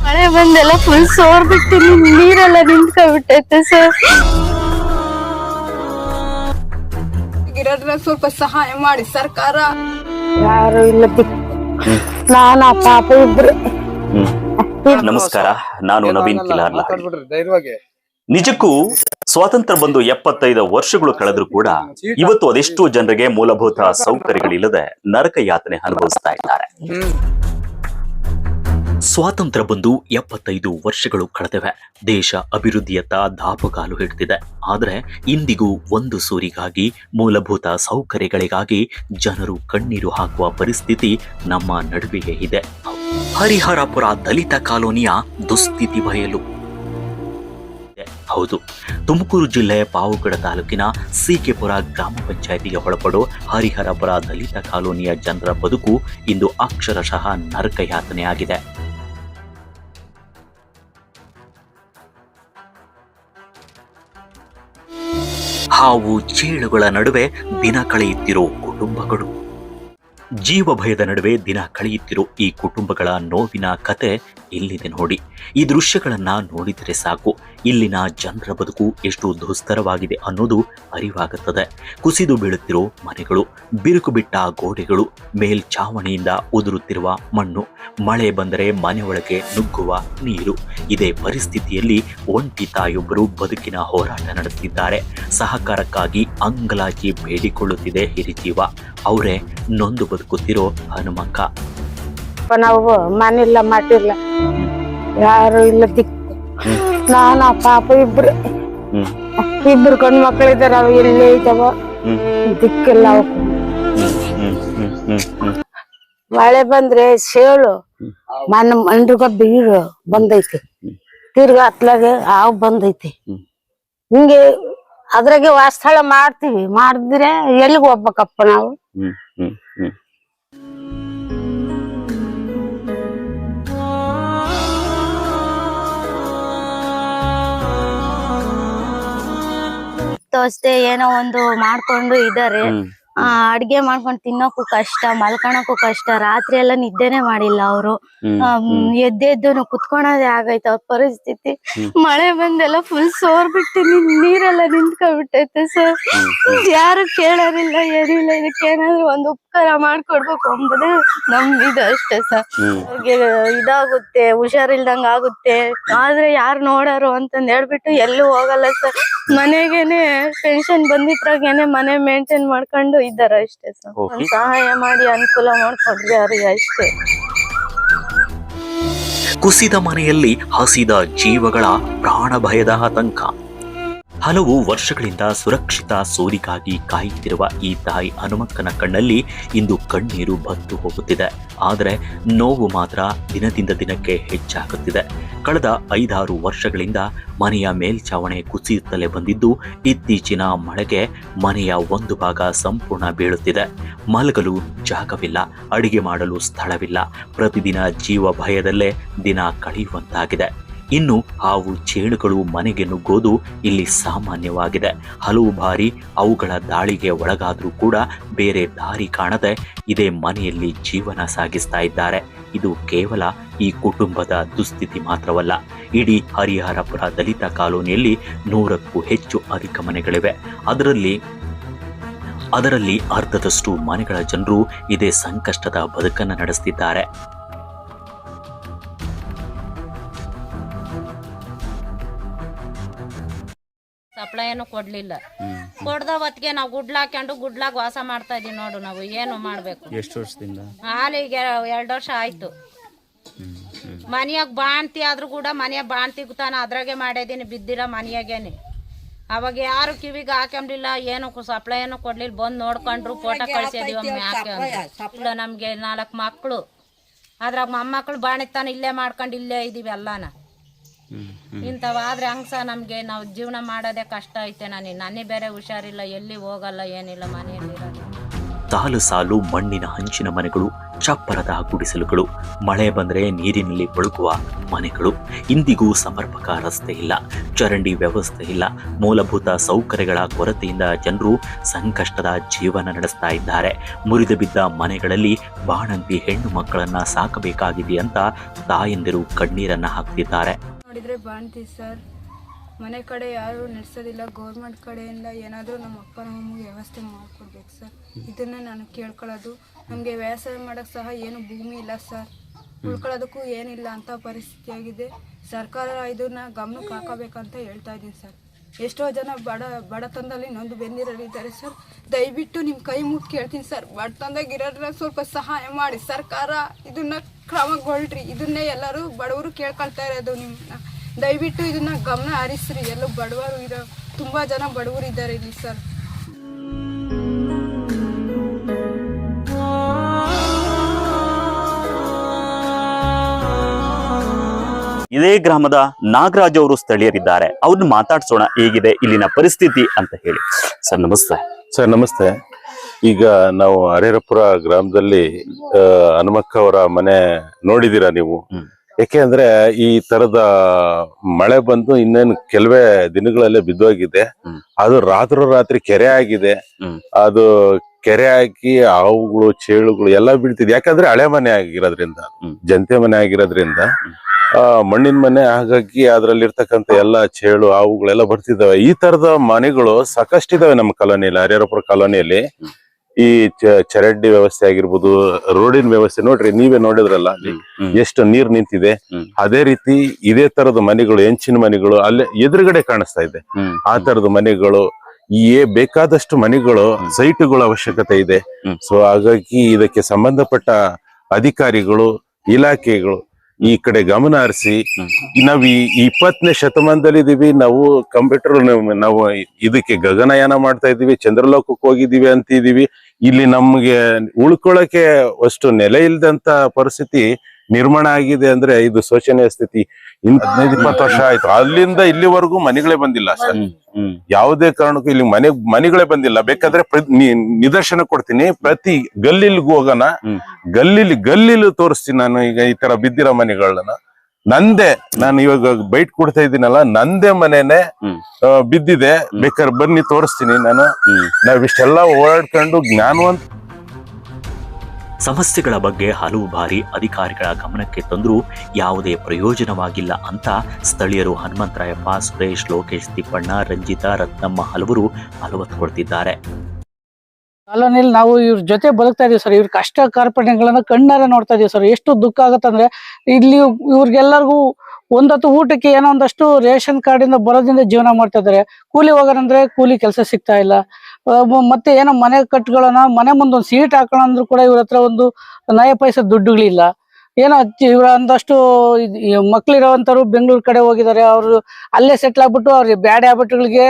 ಮಳೆ ಬಂದೆಲ್ಲ ಫುಲ್ ಸೋರ್ಬಿಟ್ಟಿನಿ, ನೀರೆಲ್ಲ ನಿಂತ್ಕೊಂಡ್ಬಿಟ್ಟೈತೆ ಸರ್. ಇರೋದ್ರ ಸ್ವಲ್ಪ ಸಹಾಯ ಮಾಡಿ ಸರ್ಕಾರ. ಯಾರು ಇಲ್ಲ, ನಾನ ಪಾಪ ಇಬ್ರು. ನಮಸ್ಕಾರ, ನಾನು ನವೀನ್ ಕಿಲಾರ್ಲಹಳ್ಳಿ. ನಿಜಕ್ಕೂ ಸ್ವಾತಂತ್ರ್ಯ ಬಂದು 75 ವರ್ಷಗಳು ಕಳೆದ್ರೂ ಕೂಡ ಇವತ್ತು ಅದೆಷ್ಟೋ ಜನರಿಗೆ ಮೂಲಭೂತ ಸೌಕರ್ಯಗಳಿಲ್ಲದೆ ನರಕ ಯಾತನೆ ಅನುಭವಿಸ್ತಾ ಇದ್ದಾರೆ. ಸ್ವಾತಂತ್ರ್ಯ ಬಂದು 75 ವರ್ಷಗಳು ಕಳೆದಿವೆ. ದೇಶ ಅಭಿವೃದ್ಧಿಯತ್ತ ದಾಪುಗಾಲು ಹಿಡಿದಿದೆ. ಆದರೆ ಇಂದಿಗೂ ಒಂದು ಸೂರಿಗಾಗಿ, ಮೂಲಭೂತ ಸೌಕರ್ಯಗಳಿಗಾಗಿ ಜನರು ಕಣ್ಣೀರು ಹಾಕುವ ಪರಿಸ್ಥಿತಿ ನಮ್ಮ ನಡುವೆಯೇ ಇದೆ. ಹರಿಹರಪುರ ದಲಿತ ಕಾಲೋನಿಯ ದುಸ್ಥಿತಿ ಬಯಲು. ಹೌದು, ತುಮಕೂರು ಜಿಲ್ಲೆ ಪಾವಗಡ ತಾಲೂಕಿನ ಸಿಕೆಪುರ ಗ್ರಾಮ ಪಂಚಾಯಿತಿಗೆ ಒಳಪಡೋ ಹರಿಹರಪುರ ದಲಿತ ಕಾಲೋನಿಯ ಜನರ ಬದುಕು ಇಂದು ಅಕ್ಷರಶಃ ನರಕಯಾತನೆಯಾಗಿದೆ. ಹಾವು ಚೇಳುಗಳ ನಡುವೆ ದಿನ ಕಳೆಯುತ್ತಿರೋ ಕುಟುಂಬಗಳು, ಜೀವ ಭಯದ ನಡುವೆ ದಿನ ಕಳೆಯುತ್ತಿರೋ ಈ ಕುಟುಂಬಗಳ ನೋವಿನ ಕತೆ ಇಲ್ಲಿದೆ ನೋಡಿ. ಈ ದೃಶ್ಯಗಳನ್ನ ನೋಡಿದರೆ ಸಾಕು, ಇಲ್ಲಿನ ಜನರ ಬದುಕು ಎಷ್ಟು ದುಸ್ತರವಾಗಿದೆ ಅನ್ನೋದು ಅರಿವಾಗುತ್ತದೆ. ಕುಸಿದು ಬೀಳುತ್ತಿರೋ ಮನೆಗಳು, ಬಿರುಕು ಬಿಟ್ಟ ಗೋಡೆಗಳು, ಮೇಲ್ಛಾವಣಿಯಿಂದ ಉದುರುತ್ತಿರುವ ಮಣ್ಣು, ಮಳೆ ಬಂದರೆ ಮನೆಯೊಳಗೆ ನುಗ್ಗುವ ನೀರು. ಇದೇ ಪರಿಸ್ಥಿತಿಯಲ್ಲಿ ಒಂಟಿ ತಾಯೊಬ್ಬರು ಬದುಕಿನ ಹೋರಾಟ ನಡೆಸುತ್ತಿದ್ದಾರೆ. ಸಹಕಾರಕ್ಕಾಗಿ ಅಂಗಲಾಚಿ ಬೇಡಿಕೊಳ್ಳುತ್ತಿದೆ ಹಿರಿಜೀವ. ಅವರೇ ನೊಂದು ಬದುಕುತ್ತಿರೋ ಹನುಮಕ್ಕ. ನಾವು ಮನಿಲ್ಲ, ಮಟ್ಟಿಲ್ಲ, ಯಾರು ಇಲ್ಲ ದಿಕ್ಕು. ನಾನ ಪಾಪ ಇಬ್ರು ಗಂಡು ಮಕ್ಕಳಿದಾರ, ಅವ್ ಎಲ್ಲೇ ಇದ್ದಾವ, ದಿಕ್ಕಿಲ್ಲ ಅವಕ್ಕೆ. ಮಳೆ ಬಂದ್ರೆ ಸೇಳು ಮಂಡ್ರಿಗ ಬೀರು ಬಂದೈತಿ, ತಿರ್ಗಾ ಹತ್ಲಾಗೆ ಹಾವು ಬಂದೈತಿ. ಹಿಂಗೆ ಅದ್ರಾಗೆ ವಾಸ್ತಳ ಮಾಡ್ತೀವಿ, ಮಾಡಿದ್ರೆ ಎಲ್ಲಿಗೆ ಹೋಗ್ಬೇಕಪ್ಪ ನಾವು? ಅಷ್ಟೇ ಏನೋ ಒಂದು ಮಾಡ್ಕೊಂಡು ಇದಾರೆ. ಅಡ್ಗೆ ಮಾಡ್ಕೊಂಡು ತಿನ್ನೋಕು ಕಷ್ಟ, ಮಲ್ಕೊಳಕ್ಕೂ ಕಷ್ಟ. ರಾತ್ರಿ ಎಲ್ಲ ನಿದ್ದೆನೆ ಮಾಡಿಲ್ಲ ಅವರು. ಎದ್ದೆದ್ದು ಕುತ್ಕೊಳೋದೇ ಆಗೈತೆ ಅವ್ರ ಪರಿಸ್ಥಿತಿ. ಮಳೆ ಬಂದೆಲ್ಲ ಫುಲ್ ಸೋರ್ಬಿಟ್ಟಿನಿ, ನೀರೆಲ್ಲ ನಿಂತ್ಕೊಂಡ್ಬಿಟ್ಟೈತೆ ಸರ್. ಯಾರು ಕೇಳೋರಿಲ್ಲ, ಏನಿಲ್ಲ. ಇದಕ್ಕೇನಾದ್ರು ಒಂದು ಉಪಕಾರ ಮಾಡ್ಕೊಡ್ಬೇಕು ಅಂಬುದೇ ನಮ್ ಇದು ಅಷ್ಟೇ ಸರ್. ಅವ್ರಿಗೆ ಇದಾಗುತ್ತೆ, ಹುಷಾರಿಲ್ದಂಗ ಆಗುತ್ತೆ, ಆದ್ರೆ ಯಾರು ನೋಡೋರು ಅಂತಂದ್ ಹೇಳ್ಬಿಟ್ಟು ಎಲ್ಲೂ ಹೋಗಲ್ಲ ಸರ್. ಮನೆಗೇನೆ ಪೆನ್ಷನ್ ಬಂದಿದ್ರಾಗೇನೆ ಮನೆ ಮೇಂಟೈನ್ ಮಾಡ್ಕೊಂಡು ಇದ್ದಾರ ಅಷ್ಟೇ ಸರ್. ಒಂದ್ ಸಹಾಯ ಮಾಡಿ ಅನುಕೂಲ ಮಾಡ್ಕೊಡ್ರಿ ಅವ್ರಿಗೆ ಅಷ್ಟೇ. ಕುಸಿದ ಮನೆಯಲ್ಲಿ ಹಸಿದ ಜೀವಗಳ ಪ್ರಾಣ ಭಯದ ಆತಂಕ. ಹಲವು ವರ್ಷಗಳಿಂದ ಸುರಕ್ಷಿತ ಸೂರಿಗಾಗಿ ಕಾಯುತ್ತಿರುವ ಈ ತಾಯಿ ಹನುಮಕ್ಕನ ಕಣ್ಣಲ್ಲಿ ಇಂದು ಕಣ್ಣೀರು ಬಂದು ಹೋಗುತ್ತಿದೆ. ಆದರೆ ನೋವು ಮಾತ್ರ ದಿನದಿಂದ ದಿನಕ್ಕೆ ಹೆಚ್ಚಾಗುತ್ತಿದೆ. ಕಳೆದ 5-6 ವರ್ಷಗಳಿಂದ ಮನೆಯ ಮೇಲ್ಛಾವಣಿ ಕುಸಿಯುತ್ತಲೇ ಬಂದಿದ್ದು, ಇತ್ತೀಚಿನ ಮಳೆಗೆ ಮನೆಯ ಒಂದು ಭಾಗ ಸಂಪೂರ್ಣ ಬೀಳುತ್ತಿದೆ. ಮಲಗಲು ಜಾಗವಿಲ್ಲ, ಅಡಿಗೆ ಮಾಡಲು ಸ್ಥಳವಿಲ್ಲ. ಪ್ರತಿದಿನ ಜೀವ ಭಯದಲ್ಲೇ ದಿನ ಕಳೆಯುವಂತಾಗಿದೆ. ಇನ್ನು ಹಾವು ಚೇಳುಗಳು ಮನೆಗೆ ನುಗ್ಗೋದು ಇಲ್ಲಿ ಸಾಮಾನ್ಯವಾಗಿದೆ. ಹಲವು ಬಾರಿ ಅವುಗಳ ದಾಳಿಗೆ ಒಳಗಾದರೂ ಕೂಡ ಬೇರೆ ದಾರಿ ಕಾಣದೆ ಇದೇ ಮನೆಯಲ್ಲಿ ಜೀವನ ಸಾಗಿಸ್ತಾ ಇದ್ದಾರೆ. ಇದು ಕೇವಲ ಈ ಕುಟುಂಬದ ದುಸ್ಥಿತಿ ಮಾತ್ರವಲ್ಲ. ಇಡೀ ಹರಿಹರಪುರ ದಲಿತ ಕಾಲೋನಿಯಲ್ಲಿ 100ಕ್ಕೂ ಹೆಚ್ಚು ಅಧಿಕ ಮನೆಗಳಿವೆ. ಅದರಲ್ಲಿ ಅರ್ಧದಷ್ಟು ಮನೆಗಳ ಜನರು ಇದೇ ಸಂಕಷ್ಟದ ಬದುಕನ್ನು ನಡೆಸುತ್ತಿದ್ದಾರೆ. ಸಪ್ಲೈನು ಕೊಡ್ಲಿಲ್ಲ. ಕೊಡ್ದ ಹೊತ್ತಿಗೆ ನಾವು ಗುಡ್ಲಾಕೊಂಡು ಗುಡ್ಲಾಗ ವಾಸ ಮಾಡ್ತಾ ಇದೀವಿ ನೋಡು. ನಾವು ಏನು ಮಾಡ್ಬೇಕು? ಎಷ್ಟು ವರ್ಷದಿಂದ? ಹಾಲಿಗೆ 2 ವರ್ಷ ಆಯ್ತು. ಮನೆಯಾಗ ಬಾಣ್ತಿ ಆದ್ರೂ ಕೂಡ ಮನೆಯ ಬಾಣ್ತಿ ತಾನ ಅದ್ರಾಗೆ ಮಾಡಿದೀನಿ, ಬಿದ್ದಿರ ಮನೆಯಾಗೇನೆ. ಅವಾಗ ಯಾರು ಕಿವಿಗೆ ಹಾಕೊಂಡ್ಲಿಲ್ಲ, ಏನು ಸಪ್ಲೈನು ಕೊಡ್ಲಿಲ್ಲ. ಬಂದು ನೋಡ್ಕೊಂಡ್ರು, ಫೋಟೋ ಕಳ್ಸಿದೀವಿ ಯಾಕೆ. ನಮ್ಗೆ 4 ಮಕ್ಕಳು, ಅದ್ರಾಗ ಮೊಮ್ಮಕ್ಕಳು ಬಾಣಿತಾನ ಇಲ್ಲೇ ಮಾಡ್ಕೊಂಡು ಇಲ್ಲೇ ಇದೀವಿ ಎಲ್ಲಾನ. ಇಂಥವಾದ್ರೆ ಹಂಗ್ಸ ನಮ್ಗೆ ನಾವು ಜೀವನ ಮಾಡೋದೇ ಕಷ್ಟ ಐತೆ. ನನಗೆ ಬೇರೆ ಹುಷಾರಿಲ್ಲ, ಎಲ್ಲಿ ಹೋಗಲ್ಲ, ಏನಿಲ್ಲ, ಮನೆಯಲ್ಲಿ ಇರೋದು. ಸಾಲು ಸಾಲು ಮಣ್ಣಿನ ಹಂಚಿನ ಮನೆಗಳು, ಚಪ್ಪರದ ಗುಡಿಸಲುಗಳು, ಮಳೆ ಬಂದರೆ ನೀರಿನಲ್ಲಿ ಬಳುಕುವ ಮನೆಗಳು. ಇಂದಿಗೂ ಸಮರ್ಪಕ ರಸ್ತೆ ಇಲ್ಲ, ಚರಂಡಿ ವ್ಯವಸ್ಥೆ ಇಲ್ಲ, ಮೂಲಭೂತ ಸೌಕರ್ಯಗಳ ಕೊರತೆಯಿಂದ ಜನರು ಸಂಕಷ್ಟದ ಜೀವನ ನಡೆಸ್ತಾ ಇದ್ದಾರೆ. ಮುರಿದು ಬಿದ್ದ ಮನೆಗಳಲ್ಲಿ ಬಾಣಂತಿ ಹೆಣ್ಣು ಮಕ್ಕಳನ್ನ ಸಾಕಬೇಕಾಗಿದೆ ಅಂತ ತಾಯಂದಿರು ಕಣ್ಣೀರನ್ನ ಹಾಕ್ತಿದ್ದಾರೆ. ನೋಡಿದ್ರೆ ಬಾಣ್ತಿ ಸರ್, ಮನೆ ಕಡೆ ಯಾರು ನಡೆಸೋದಿಲ್ಲ. ಗೌರ್ಮೆಂಟ್ ಕಡೆಯಿಂದ ಏನಾದರೂ ನಮ್ಮ ಅಪ್ಪ ನಮಗೆ ವ್ಯವಸ್ಥೆ ಮಾಡಿಕೊಡ್ಬೇಕು ಸರ್. ಇದನ್ನೇ ನಾನು ಕೇಳ್ಕೊಳ್ಳೋದು. ನಮಗೆ ವ್ಯವಸಾಯ ಮಾಡೋಕ್ಕೆ ಸಹ ಏನು ಭೂಮಿ ಇಲ್ಲ ಸರ್, ಉಳ್ಕೊಳ್ಳೋದಕ್ಕೂ ಏನಿಲ್ಲ ಅಂತ ಪರಿಸ್ಥಿತಿ ಆಗಿದೆ. ಸರ್ಕಾರ ಇದನ್ನ ಗಮನಕ್ಕೆ ಹಾಕಬೇಕಂತ ಹೇಳ್ತಾ ಇದ್ದೀನಿ ಸರ್. ಎಷ್ಟೋ ಜನ ಬಡತನದಲ್ಲಿ ನೊಂದು ಬೆಂದಿರೋರಿದ್ದಾರೆ ಸರ್. ದಯವಿಟ್ಟು ನಿಮ್ಮ ಕೈ ಮುಟ್ಟಿ ಕೇಳ್ತೀನಿ ಸರ್, ಬಡತನದಾಗಿರೋದ್ರಲ್ಲಿ ಸ್ವಲ್ಪ ಸಹಾಯ ಮಾಡಿ. ಸರ್ಕಾರ ಇದನ್ನ ಕ್ರಮಗೊಳ್ರಿ. ಇದನ್ನೇ ಎಲ್ಲರೂ ಬಡವರು ಕೇಳ್ಕೊಳ್ತಾ ಇರೋದು. ನಿಮ್ಮನ್ನ ದಯವಿಟ್ಟು ಇದನ್ನ ಗಮನ ಹರಿಸ್ರಿ. ಎಲ್ಲ ಬಡವರು ಇರೋ ತುಂಬಾ ಜನ ಬಡವರು ಇದ್ದಾರೆ ಇಲ್ಲಿ ಸರ್. ಇದೇ ಗ್ರಾಮದ ನಾಗರಾಜ್ ಅವರು ಸ್ಥಳೀಯರಿದ್ದಾರೆ. ಅವ್ರನ್ನ ಮಾತಾಡ್ಸೋಣ, ಹೇಗಿದೆ ಇಲ್ಲಿನ ಪರಿಸ್ಥಿತಿ ಅಂತ ಹೇಳಿ. ಸರ್ ನಮಸ್ತೆ. ಸರ್ ನಮಸ್ತೆ. ಈಗ ನಾವು ಹರೇರಪುರ ಗ್ರಾಮದಲ್ಲಿ ಹನುಮಕ್ಕ ಅವರ ಮನೆ ನೋಡಿದೀರಾ ನೀವು? ಯಾಕೆ ಅಂದ್ರೆ ಈ ತರದ ಮಳೆ ಬಂದು ಇನ್ನೇನು ಕೆಲವೇ ದಿನಗಳಲ್ಲೇ ಬಿದ್ದೋಗಿದೆ. ಅದು ರಾತ್ರಿ ಕೆರೆ ಆಗಿದೆ. ಅದು ಕೆರೆ ಹಾಕಿ ಹಾವುಗಳು, ಚೇಳುಗಳು ಎಲ್ಲ ಬೀಳ್ತಿದೆ. ಯಾಕಂದ್ರೆ ಹಳೆ ಮನೆ ಆಗಿರೋದ್ರಿಂದ, ಜನತೆ ಮನೆ ಆಗಿರೋದ್ರಿಂದ, ಮಣ್ಣಿನ ಮನೆ, ಹಾಗಾಗಿ ಅದ್ರಲ್ಲಿರ್ತಕ್ಕಂಥ ಎಲ್ಲ ಚೇಳು ಹಾವುಗಳೆಲ್ಲ ಬರ್ತಿದಾವೆ. ಈ ತರದ ಮನೆಗಳು ಸಾಕಷ್ಟಿದಾವೆ ನಮ್ಮ ಕಾಲೋನಿಯಲ್ಲಿ, ಹರೇರಪುರ ಕಾಲೋನಿಯಲ್ಲಿ. ಈ ಚರಂಡಿ ವ್ಯವಸ್ಥೆ ಆಗಿರ್ಬೋದು, ರೋಡಿನ ವ್ಯವಸ್ಥೆ ನೋಡ್ರಿ, ನೀವೇ ನೋಡಿದ್ರಲ್ಲ ಎಷ್ಟು ನೀರ್ ನಿಂತಿದೆ. ಅದೇ ರೀತಿ ಇದೇ ತರದ ಮನೆಗಳು, ಹೆಂಚಿನ ಮನೆಗಳು ಅಲ್ಲೇ ಎದುರುಗಡೆ ಕಾಣಿಸ್ತಾ ಇದೆ. ಆ ತರದ ಮನೆಗಳು, ಬೇಕಾದಷ್ಟು ಮನೆಗಳು, ಸೈಟುಗಳ ಅವಶ್ಯಕತೆ ಇದೆ. ಸೊ ಹಾಗಾಗಿ ಇದಕ್ಕೆ ಸಂಬಂಧಪಟ್ಟ ಅಧಿಕಾರಿಗಳು, ಇಲಾಖೆಗಳು ಈ ಕಡೆ ಗಮನ ಹರಿಸಿ, ನಾವ್ ಈ 20ನೇ ಶತಮಾನದಲ್ಲಿ ಇದೀವಿ. ನಾವು ಕಂಪ್ಯೂಟರ್, ನಾವು ಇದಕ್ಕೆ ಗಗನಯಾನ ಮಾಡ್ತಾ ಇದೀವಿ, ಚಂದ್ರಲೋಕಕ್ಕೆ ಹೋಗಿದೀವಿ ಅಂತಿದೀವಿ. ಇಲ್ಲಿ ನಮ್ಗೆ ಉಳ್ಕೊಳಕ್ಕೆ ಅಷ್ಟು ನೆಲೆ ಇಲ್ದಂತ ಪರಿಸ್ಥಿತಿ ನಿರ್ಮಾಣ ಆಗಿದೆ. ಅಂದ್ರೆ ಇದು ಶೋಚನೀಯ ಸ್ಥಿತಿ. 15-20 ವರ್ಷ ಆಯ್ತು, ಅಲ್ಲಿಂದ ಇಲ್ಲಿವರೆಗೂ ಮನೆಗಳೇ ಬಂದಿಲ್ಲ ಸರ್. ಯಾವುದೇ ಕಾರಣಕ್ಕೂ ಇಲ್ಲಿ ಮನೆಗಳೇ ಬಂದಿಲ್ಲ. ಬೇಕಾದ್ರೆ ನಿದರ್ಶನ ಕೊಡ್ತೀನಿ. ಪ್ರತಿ ಗಲ್ಲಿಲ್ಗೂ ಹೋಗೋಣ, ಗಲ್ಲಿಲು ತೋರಿಸ್ತೀನಿ ನಾನು. ಈಗ ಈ ತರ ಬಿದ್ದಿರೋ ಮನೆಗಳನ್ನ ನಂದೇ, ನಾನು ಇವಾಗ ಬೈಟ್ ಕೊಡ್ತಾ ಇದ್ದೀನಲ್ಲ, ನಂದೇ ಮನೆನೆ ಬಿದ್ದಿದೆ. ಬೇಕಾದ್ರೆ ಬನ್ನಿ ತೋರಿಸ್ತೀನಿ ನಾನು. ನಾವಿಷ್ಟೆಲ್ಲ ಓಡಾಡ್ಕೊಂಡು ಜ್ಞಾನವಂತ ಸಮಸ್ಯೆಗಳ ಬಗ್ಗೆ ಹಲವು ಬಾರಿ ಅಧಿಕಾರಿಗಳ ಗಮನಕ್ಕೆ ತಂದರೂ ಯಾವುದೇ ಪ್ರಯೋಜನವಾಗಿಲ್ಲ ಅಂತ ಸ್ಥಳೀಯರು ಹನುಮಂತರಾಯಪ್ಪ, ಸುರೇಶ್, ಲೋಕೇಶ್, ತಿಪ್ಪಣ್ಣ, ರಂಜಿತಾ, ರತ್ನಮ್ಮ ಹಲವರು ಅಲವತ್ತುಕೊಳ್ತಿದ್ದಾರೆ. ಕಾಲೋನಿಯಲ್ಲಿ ನಾವು ಇವ್ರ ಜೊತೆ ಬದುಕ್ತಾ ಇದೀವಿ ಸರ್. ಇವ್ರ ಕಷ್ಟ ಕಾರ್ಪಣ್ಯಗಳನ್ನ ಕಣ್ಣಾರೆ ನೋಡ್ತಾ ಇದೀವಿ ಸರ್. ಎಷ್ಟು ದುಃಖ ಆಗತ್ತಂದ್ರೆ, ಇಲ್ಲಿ ಇವ್ರಿಗೆಲ್ಲರಿಗೂ ಒಂದೊತ್ತು ಊಟಕ್ಕೆ ಏನೋ ಒಂದಷ್ಟು ರೇಷನ್ ಕಾರ್ಡಿಂದ ಬರೋದ್ರಿಂದ ಜೀವನ ಮಾಡ್ತಾ ಇದಾರೆ. ಕೂಲಿ ಹೋಗೋರಂದ್ರೆ ಕೂಲಿ ಕೆಲಸ ಸಿಗ್ತಾ ಇಲ್ಲ. ಮತ್ತೆ ಏನೋ ಮನೆ ಕಟ್ಕೊಳ್ಳೋಣ, ಮನೆ ಮುಂದೆ ಒಂದು ಸೀಟ್ ಹಾಕೋಣ ಅಂದ್ರೂ ಕೂಡ ಇವ್ರ ಹತ್ರ ಒಂದು ನಯ ಪೈಸೆ ದುಡ್ಡುಗಳಿಲ್ಲ. ಏನೋ ಇವ್ರ ಒಂದಷ್ಟು ಮಕ್ಳಿರೋವಂಥವ್ರು ಬೆಂಗಳೂರು ಕಡೆ ಹೋಗಿದ್ದಾರೆ. ಅವರು ಅಲ್ಲೇ ಸೆಟ್ಲ್ ಆಗ್ಬಿಟ್ಟು ಅವ್ರಿಗೆ ಬ್ಯಾಡ್ ಹ್ಯಾಬಿಟ್ಗಳಿಗೆ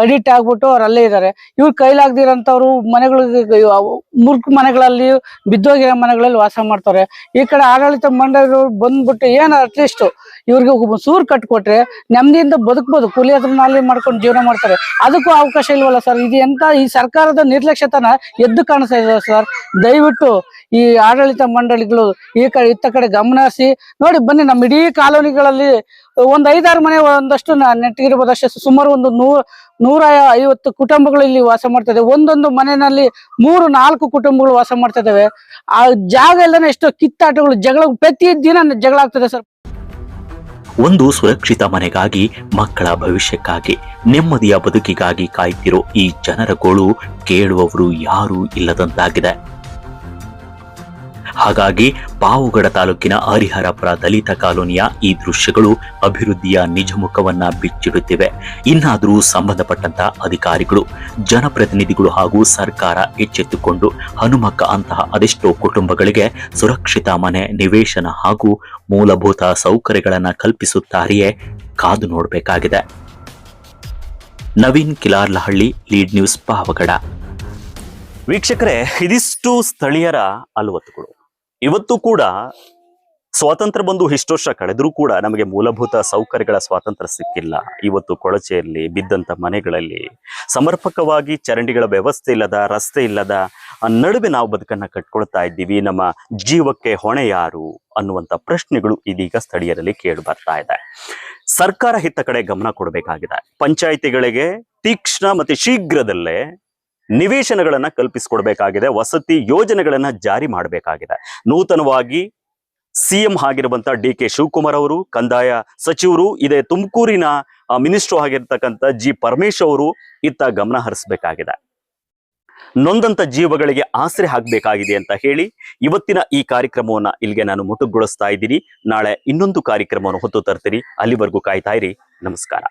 ಅಡಿಕ್ಟ್ ಆಗ್ಬಿಟ್ಟು ಅವ್ರು ಅಲ್ಲೇ ಇದ್ದಾರೆ. ಇವ್ರ ಕೈಲಾಗ್ದಿರೋಂಥವ್ರು ಮನೆಗಳಿಗೆ, ಮುರ್ಕ್ ಮನೆಗಳಲ್ಲಿ, ಬಿದ್ದೋಗಿರೋ ಮನೆಗಳಲ್ಲಿ ವಾಸ ಮಾಡ್ತಾರೆ. ಈ ಕಡೆ ಆಡಳಿತ ಮಂಡಳಿಗಳು ಬಂದ್ಬಿಟ್ಟು ಏನೋ ಅಟ್ಲೀಸ್ಟ್ ಇವ್ರಿಗೆ ಸೂರು ಕಟ್ಕೊಟ್ರೆ ನೆಮ್ಮದಿಯಿಂದ ಬದುಕ್ಬೋದು. ಕೂಲಿ ಹತ್ರ ನಾಲಿ ಮಾಡ್ಕೊಂಡು ಜೀವನ ಮಾಡ್ತಾರೆ. ಅದಕ್ಕೂ ಅವಕಾಶ ಇಲ್ವಲ್ಲ ಸರ್. ಇದು ಎಂತ ಈ ಸರ್ಕಾರದ ನಿರ್ಲಕ್ಷ್ಯತನ ಎದ್ದು ಕಾಣಿಸ್ತಾ ಇದೆ ಸರ್. ದಯವಿಟ್ಟು ಈ ಆಡಳಿತ ಮಂಡಳಿಗಳು ಇತ್ತ ಕಡೆ ಗಮನ ಹರಿಸಿ ನೋಡಿ. ಬನ್ನಿ, ನಮ್ಮ ಇಡೀ ಕಾಲೋನಿಗಳಲ್ಲಿ ಒಂದ್ 5-6 ಮನೆ ಒಂದಷ್ಟು ನೆಟ್ಟಿಗಿರ್ಬೋದು ಅಷ್ಟೇ. ಸುಮಾರು ಒಂದು 150 ಕುಟುಂಬಗಳು ಇಲ್ಲಿ ವಾಸ ಮಾಡ್ತಾ ಇದಾವೆ. ಒಂದೊಂದು ಮನೆಯಲ್ಲಿ 3-4 ಕುಟುಂಬಗಳು ವಾಸ ಮಾಡ್ತಾ ಇದಾವೆ. ಆ ಜಾಗ ಎಲ್ಲಾನೆ ಎಷ್ಟೋ ಕಿತ್ತಾಟಗಳು, ಜಗಳ, ಪ್ರತಿ ದಿನ ಜಗಳ ಆಗ್ತದೆ ಸರ್. ಒಂದು ಸುರಕ್ಷಿತ ಮನೆಗಾಗಿ, ಮಕ್ಕಳ ಭವಿಷ್ಯಕ್ಕಾಗಿ, ನೆಮ್ಮದಿಯ ಬದುಕಿಗಾಗಿ ಕಾಯ್ತಿರೋ ಈ ಜನರ ಗೋಳು ಕೇಳುವವರು ಯಾರೂ ಇಲ್ಲದಂತಾಗಿದೆ. ಹಾಗಾಗಿ ಪಾವುಗಡ ತಾಲೂಕಿನ ಹರಿಹರಪುರ ದಲಿತ ಕಾಲೋನಿಯ ಈ ದೃಶ್ಯಗಳು ಅಭಿವೃದ್ಧಿಯ ನಿಜ ಮುಖವನ್ನ ಬಿಚ್ಚಿಡುತ್ತಿವೆ. ಇನ್ನಾದರೂ ಸಂಬಂಧಪಟ್ಟಂತ ಅಧಿಕಾರಿಗಳು, ಜನಪ್ರತಿನಿಧಿಗಳು ಹಾಗೂ ಸರ್ಕಾರ ಎಚ್ಚೆತ್ತುಕೊಂಡು ಹನುಮಕ್ಕ ಅಂತಹ ಅದೆಷ್ಟೋ ಕುಟುಂಬಗಳಿಗೆ ಸುರಕ್ಷಿತ ಮನೆ, ನಿವೇಶನ ಹಾಗೂ ಮೂಲಭೂತ ಸೌಕರ್ಯಗಳನ್ನು ಕಲ್ಪಿಸುತ್ತಾರೆಯೇ ಕಾದು ನೋಡಬೇಕಾಗಿದೆ. Naveen Kilarlahalli, lead news, Pavagada. ವೀಕ್ಷಕರೇ, ಇದಿಷ್ಟು ಸ್ಥಳೀಯರ ಅಲವತ್ತುಗಳು. ಇವತ್ತು ಕೂಡ ಸ್ವಾತಂತ್ರ್ಯ ಬಂದು ಇಷ್ಟು ವರ್ಷ ಕಳೆದ್ರೂ ಕೂಡ ನಮಗೆ ಮೂಲಭೂತ ಸೌಕರ್ಯಗಳ ಸ್ವಾತಂತ್ರ್ಯ ಸಿಕ್ಕಿಲ್ಲ. ಇವತ್ತು ಕೊಳಚೆಯಲ್ಲಿ ಬಿದ್ದಂತ ಮನೆಗಳಲ್ಲಿ ಸಮರ್ಪಕವಾಗಿ ಚರಂಡಿಗಳ ವ್ಯವಸ್ಥೆ ಇಲ್ಲದ, ರಸ್ತೆ ಇಲ್ಲದ ನಡುವೆ ನಾವು ಬದುಕನ್ನ ಕಟ್ಕೊಳ್ತಾ ಇದ್ದೀವಿ. ನಮ್ಮ ಜೀವಕ್ಕೆ ಹೊಣೆ ಯಾರು ಅನ್ನುವಂಥ ಪ್ರಶ್ನೆಗಳು ಇದೀಗ ಸ್ಥಳೀಯರಲ್ಲಿ ಕೇಳಿ ಬರ್ತಾ ಇದೆ. ಸರ್ಕಾರ ಹಿತ್ತ ಕಡೆ ಗಮನ ಕೊಡಬೇಕಾಗಿದೆ. ಪಂಚಾಯಿತಿಗಳಿಗೆ ತೀಕ್ಷ್ಣ ಮತ್ತೆ ಶೀಘ್ರದಲ್ಲೇ ನಿವೇಶನಗಳನ್ನ ಕಲ್ಪಿಸಿಕೊಡ್ಬೇಕಾಗಿದೆ. ವಸತಿ ಯೋಜನೆಗಳನ್ನ ಜಾರಿ ಮಾಡಬೇಕಾಗಿದೆ. ನೂತನವಾಗಿ ಸಿಎಂ ಆಗಿರುವಂತ DK ಶಿವಕುಮಾರ್ ಅವರು, ಕಂದಾಯ ಸಚಿವರು, ಇದೇ ತುಮಕೂರಿನ ಮಿನಿಸ್ಟರ್ ಆಗಿರ್ತಕ್ಕಂಥ G ಪರಮೇಶ್ ಅವರು ಇತ್ತ ಗಮನ ಹರಿಸಬೇಕಾಗಿದೆ. ನೊಂದಂತ ಜೀವಗಳಿಗೆ ಆಸರೆ ಆಗ್ಬೇಕಾಗಿದೆ ಅಂತ ಹೇಳಿ ಇವತ್ತಿನ ಈ ಕಾರ್ಯಕ್ರಮವನ್ನ ಇಲ್ಲಿಗೆ ನಾನು ಮುಟುಗೊಳಿಸ್ತಾ ಇದ್ದೀನಿ. ನಾಳೆ ಇನ್ನೊಂದು ಕಾರ್ಯಕ್ರಮವನ್ನು ಹೊತ್ತು ತರ್ತೀನಿ. ಅಲ್ಲಿವರೆಗೂ ಕಾಯ್ತಾ ಇರಿ. ನಮಸ್ಕಾರ.